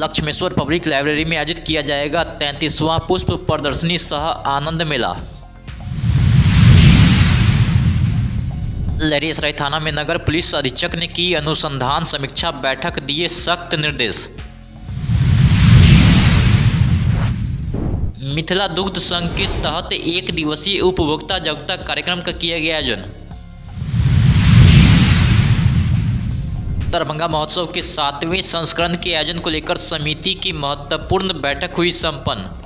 Lakshmeshwar public library में आयोजित किया जाएगा 33वां पुष्प प्रदर्शनी सह आनंद मेला। लहरियासराय थाना में नगर पुलिस अधीक्षक ने की अनुसंधान समीक्षा बैठक, दिए सख्त निर्देश। मिथिला दुग्ध संघ के तहत 1 दिवसीय उपभोक्ता जागरूकता कार्यक्रम का किया गया आयोजन। दरभंगा महोत्सव के 7वें संस्करण के आयोजन को लेकर समिति की महत्वपूर्ण बैठक हुई संपन्न।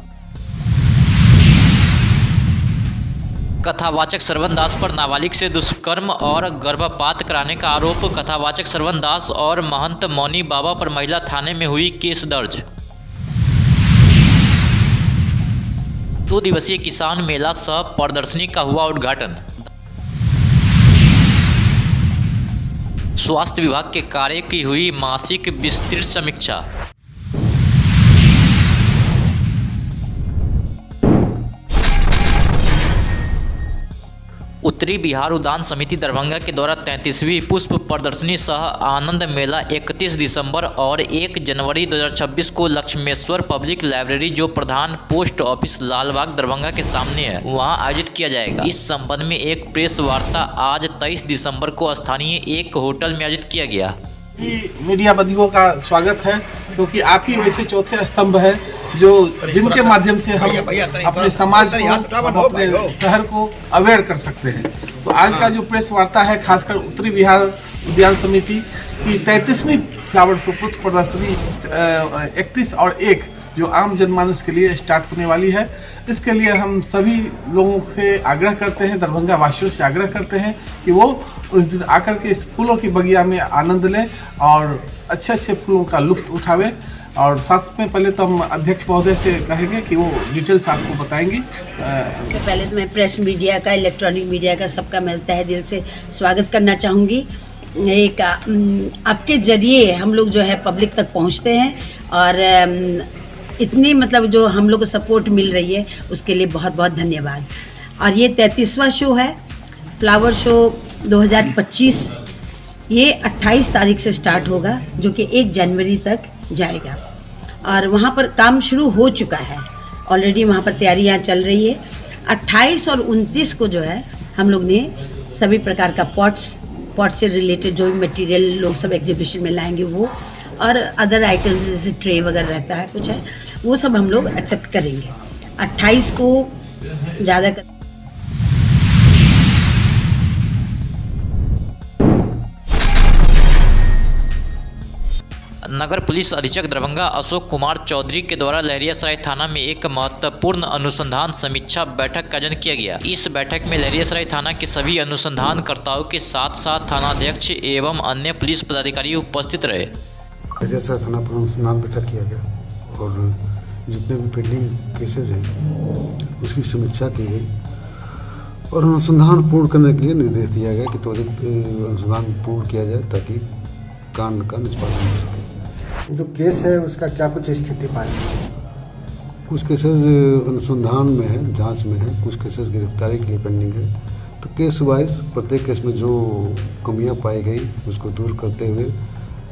कथावाचक श्रवण दास पर नाबालिग से दुष्कर्म और गर्भपात कराने का आरोप। कथावाचक श्रवण दास और महंत मौनी बाबा पर महिला थाने में हुई केस दर्ज। 2 दिवसीय किसान मेला सह प्रदर्शनी का हुआ उद्घाटन। स्वास्थ्य विभाग के कार्य की हुई मासिक विस्तृत समीक्षा। उत्तरी बिहार उद्यान समिति दरभंगा के द्वारा 33वीं पुष्प प्रदर्शनी सह आनंद मेला 31 दिसंबर और 1 जनवरी 2026 को लक्ष्मेश्वर पब्लिक लाइब्रेरी, जो प्रधान पोस्ट ऑफिस लालबाग दरभंगा के सामने है, वहां आयोजित किया जाएगा। इस संबंध में एक प्रेस वार्ता आज 23 दिसंबर को स्थानीय एक होटल में आयोजित किया गया। मीडिया बंधुओं का स्वागत है, क्योंकि आप ही वैसे चौथे स्तंभ है जो जिनके माध्यम से हम अपने समाज को, अपने शहर को अवेयर कर सकते हैं। तो आज का जो प्रेस वार्ता है, खासकर उत्तरी बिहार उद्यान समिति की 33वीं फ्लावर शो पुष्प प्रदर्शनी 31 और 1 जो आम जनमानस के लिए स्टार्ट होने वाली है, इसके लिए हम सभी लोगों से आग्रह करते हैं, दरभंगा वासियों से आग्रह करते हैं कि वो उस दिन आकर के इस फूलों की बगिया में आनंद लें और अच्छे अच्छे फूलों का लुत्फ उठावें। और साथ में पहले तो हम अध्यक्ष महोदय से कहेंगे कि वो डिटेल्स आपको बताएंगी। सबसे पहले तो मैं प्रेस मीडिया का, इलेक्ट्रॉनिक मीडिया का, सबका मैं तहे दिल से स्वागत करना चाहूँगी। एक आपके जरिए हम लोग जो है पब्लिक तक पहुँचते हैं और इतनी मतलब जो हम लोग को सपोर्ट मिल रही है उसके लिए बहुत बहुत धन्यवाद। और ये 33वां शो है, फ्लावर शो 2025, ये 28 तारीख से स्टार्ट होगा, जो कि 1 जनवरी तक जाएगा। और वहाँ पर काम शुरू हो चुका है, ऑलरेडी वहाँ पर तैयारियाँ चल रही है। 28 और 29 को जो है हम लोग ने सभी प्रकार का पॉट से रिलेटेड जो भी मटेरियल लोग सब एग्जीबिशन में लाएंगे वो, और अदर आइटम्स जैसे ट्रे वगैरह रहता है, कुछ है, वो सब हम लोग एक्सेप्ट करेंगे। 28 को ज़्यादा नगर पुलिस अधीक्षक दरभंगा अशोक कुमार चौधरी के द्वारा लहरियासराय थाना में एक महत्वपूर्ण अनुसंधान समीक्षा बैठक का आयोजन किया गया। इस बैठक में लहरियासराय थाना के सभी अनुसंधानकर्ताओं के साथ साथ थानाध्यक्ष एवं अन्य पुलिस पदाधिकारी उपस्थित रहे। लहरियासराय थाना पर अनुसंधान बैठक किया गया और जितने भी पेंडिंग केसेज हैं उसकी समीक्षा की गई और अनुसंधान पूर्ण करने के लिए निर्देश दिया गया कि त्वरित अनुसंधान पूर्ण किया जाए ताकि कांड का निष्पादन हो सके। जो केस है उसका क्या कुछ स्थिति पाई? कुछ केसेस अनुसंधान में है, जांच में है, कुछ केसेस गिरफ्तारी के लिए पेंडिंग है। तो केस वाइज प्रत्येक केस में जो कमियां पाई गई उसको दूर करते हुए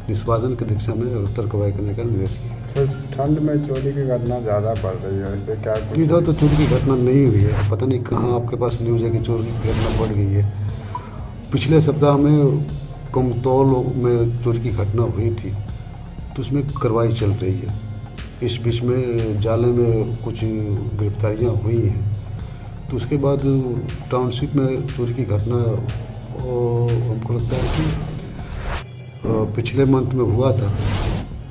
निष्पादन की दिशा में अग्रतर कार्रवाई करने का निर्देश किया। ठंड में चोरी की घटना ज़्यादा बढ़ रही है, इससे क्या? इधर तो चोरी की घटना नहीं हुई है, पता नहीं कहाँ आपके पास न्यूज़ है कि चोरी की घटना बढ़ गई है। पिछले सप्ताह में कमतौल में चोरी की घटना हुई थी तो उसमें कार्रवाई चल रही है। इस बीच में जाले में कुछ गिरफ्तारियां हुई हैं, तो उसके बाद टाउनशिप में चोरी की घटना हमको लगता है कि पिछले मंथ में हुआ था,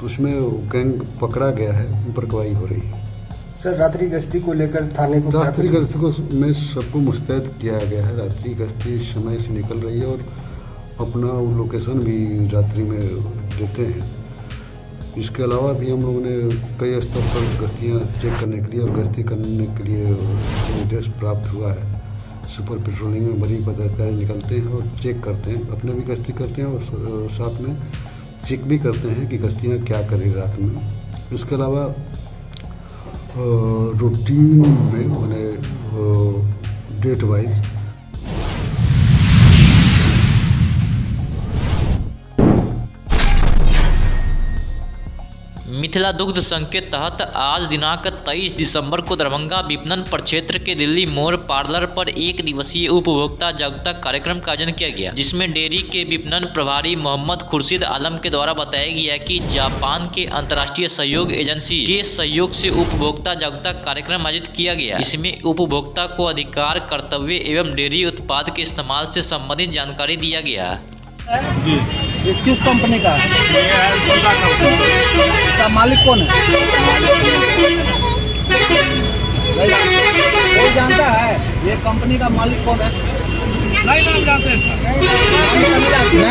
तो उसमें गैंग पकड़ा गया है, उन पर कार्रवाई हो रही है। सर, रात्रि गश्ती को लेकर थाने को रात्रि गश्ती को में सबको मुस्तैद किया गया है। रात्रि गश्ती समय से निकल रही है और अपना वो लोकेशन भी रात्रि में देते हैं। इसके अलावा भी हम लोगों ने कई स्तर पर गश्तियाँ चेक करने के लिए और गश्ती करने के लिए निर्देश प्राप्त हुआ है। सुपर पेट्रोलिंग में बड़ी पदाधिकारी निकलते हैं और चेक करते हैं, अपने भी गश्ती करते हैं और साथ में चेक भी करते हैं कि गश्तियाँ क्या करें रात में। इसके अलावा रूटीन में मैंने डेट वाइज मिथिला दुग्ध संघ के तहत आज दिनांक 23 दिसंबर को दरभंगा विपणन प्रक्षेत्र के दिल्ली मोड़ पार्लर पर एक दिवसीय उपभोक्ता जागरूकता कार्यक्रम का आयोजन किया गया, जिसमें डेयरी के विपणन प्रभारी मोहम्मद खुर्शीद आलम के द्वारा बताया गया कि जापान के अंतर्राष्ट्रीय सहयोग एजेंसी के सहयोग से उपभोक्ता जागरूकता कार्यक्रम आयोजित किया गया। इसमें उपभोक्ता को अधिकार, कर्तव्य एवं डेयरी उत्पाद के इस्तेमाल से संबंधित जानकारी दिया गया। इस किस कंपनी का है? इसका मालिक कौन है? कोई जानता है ये कंपनी का मालिक कौन है? नहीं जानते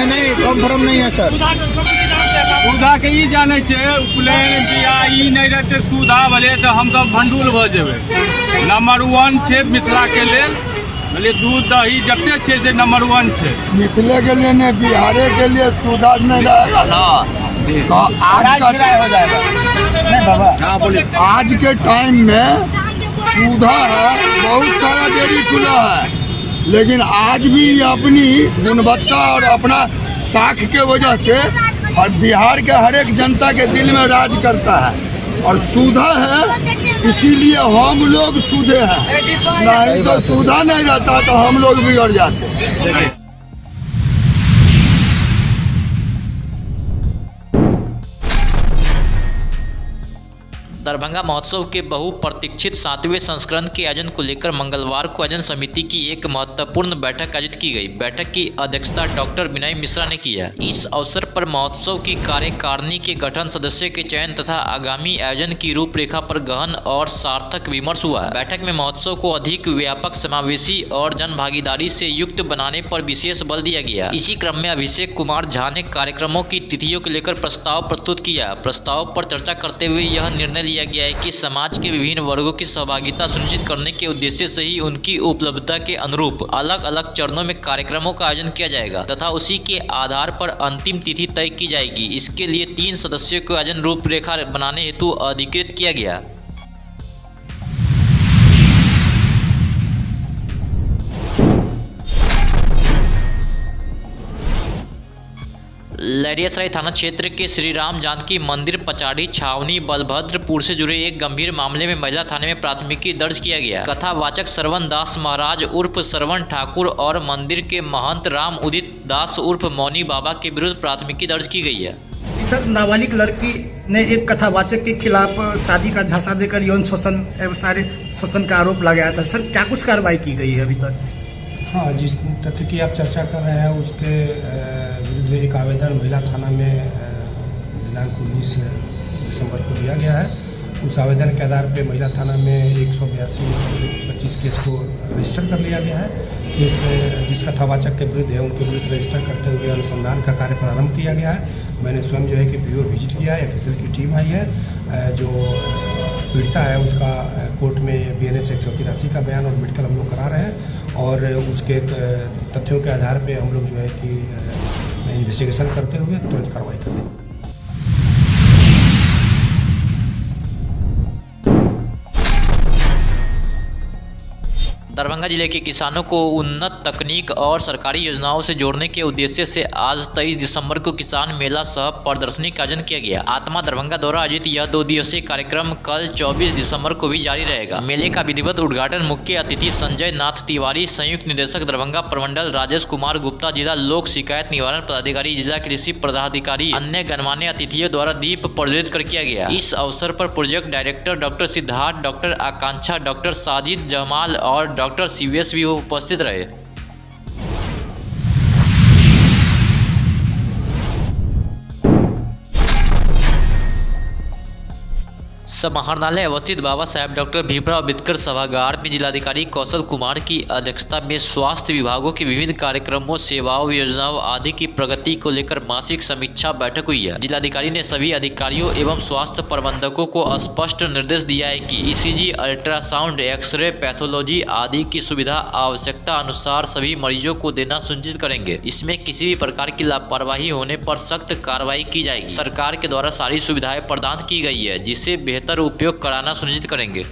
नहीं कंफर्म नहीं है सर। सुधा के ही जाने छे, प्लेन बिया ई नहीं रहते सुधा भले तो हम सब भंडूल भ जेबे। नंबर 1 छे मिथिला के लेल, भले दूध दही जते छे से नंबर 1 छे। मिथिले के लिए नहीं, बिहारे के लिए सुधा नहीं रहेगा तो आज का हो जाएगा। नहीं बाबा, हाँ बोलिए। आज के टाइम में सुधा है, बहुत सारा डेयरी खुला है, लेकिन आज भी अपनी गुणवत्ता और अपना साख के वजह से और बिहार के हर एक जनता के दिल में राज करता है। और सुधा है, इसीलिए हम लोग सुधे हैं, नहीं तो सुधा नहीं रहता तो हम लोग बिगड़ जाते। दरभंगा महोत्सव के बहुप्रतीक्षित 7वें संस्करण के आयोजन को लेकर मंगलवार को आयोजन समिति की एक महत्वपूर्ण बैठक आयोजित की गई। बैठक की अध्यक्षता डॉक्टर विनय मिश्रा ने किया। इस अवसर पर महोत्सव की कार्यकारिणी के गठन, सदस्य के चयन तथा आगामी आयोजन की रूपरेखा पर गहन और सार्थक विमर्श हुआ। बैठक में महोत्सव को अधिक व्यापक, समावेशी और जन भागीदारी से युक्त बनाने पर विशेष बल दिया गया। इसी क्रम में अभिषेक कुमार झा ने कार्यक्रमों की तिथियों को लेकर प्रस्ताव प्रस्तुत किया। प्रस्ताव पर चर्चा करते हुए यह निर्णय लिया गया है कि समाज के विभिन्न वर्गों की सहभागिता सुनिश्चित करने के उद्देश्य से ही उनकी उपलब्धता के अनुरूप अलग अलग चरणों में कार्यक्रमों का आयोजन किया जाएगा तथा उसी के आधार पर अंतिम तिथि तय की जाएगी। इसके लिए 3 सदस्यों को आयोजन रूपरेखा बनाने हेतु अधिकृत किया गया। लहरियासराय थाना क्षेत्र के श्री राम जानकी मंदिर पचाड़ी छावनी बलभद्रपुर से जुड़े एक गंभीर मामले में महिला थाने में प्राथमिकी दर्ज किया गया। कथावाचक श्रवण दास महाराज उर्फ श्रवण ठाकुर और मंदिर के महंत राम उदित दास उर्फ मौनी बाबा के विरुद्ध प्राथमिकी दर्ज की गई है। सर, नाबालिग लड़की ने एक कथावाचक के खिलाफ शादी का झांसा देकर यौन शोषण एवं शारीरिक शोषण का आरोप लगाया था। सर, क्या कुछ कार्रवाई की गई है अभी तक? हाँ, जिस तथ्य की आप चर्चा कर रहे हैं उसके विरुद्ध एक आवेदन महिला थाना में दिनांक 19 दिसंबर को दिया गया है। उस आवेदन के आधार पर महिला थाना में 182/25 केस को रजिस्टर कर लिया गया है। केस जिस कथावाचक के विरुद्ध है उनके विरुद्ध रजिस्टर करते हुए अनुसंधान का कार्य प्रारंभ किया गया है। मैंने स्वयं जो है कि ब्यूरो विजिट किया है, एफएसएल की टीम आई है। जो पीड़िता है उसका कोर्ट में BNS 183 का बयान और मेडिकल हम लोग करा रहे हैं और उसके तथ्यों के आधार पे हम लोग जो है कि इन्वेस्टिगेशन करते हुए तुरंत कार्रवाई करते हैं। दरभंगा जिले के किसानों को उन्नत तकनीक और सरकारी योजनाओं से जोड़ने के उद्देश्य से आज 23 दिसंबर को किसान मेला सह प्रदर्शनी का आयोजन किया गया। आत्मा दरभंगा द्वारा आयोजित यह 2 दिवसीय कार्यक्रम कल 24 दिसंबर को भी जारी रहेगा। मेले का विधिवत उद्घाटन मुख्य अतिथि संजय नाथ तिवारी, संयुक्त निदेशक दरभंगा प्रमंडल राजेश कुमार गुप्ता, जिला लोक शिकायत निवारण पदाधिकारी, जिला कृषि पदाधिकारी, अन्य गणमान्य अतिथियों द्वारा दीप प्रज्वलित कर किया गया। इस अवसर पर project director doctor Siddharth, doctor Akanksha, doctor Sajid Jamal और डॉक्टर CVS भी उपस्थित रहे। समाहरणालय अवस्थित बाबा साहेब डॉक्टर भीमराव अम्बेडकर सभागार में जिलाधिकारी कौशल कुमार की अध्यक्षता में स्वास्थ्य विभागों के विभिन्न कार्यक्रमों, सेवाओं, योजनाओं आदि की प्रगति को लेकर मासिक समीक्षा बैठक हुई है। जिलाधिकारी ने सभी अधिकारियों एवं स्वास्थ्य प्रबंधकों को स्पष्ट निर्देश दिया है कि ECG, अल्ट्रासाउंड, एक्सरे, पैथोलॉजी आदि की सुविधा आवश्यकता अनुसार सभी मरीजों को देना सुनिश्चित करेंगे। इसमें किसी भी प्रकार की लापरवाही होने पर सख्त कार्रवाई की जाएगी। सरकार के द्वारा सारी सुविधाएं प्रदान की गई है, जिससे बेहतर उपयोग कराना सुनिश्चित करेंगे।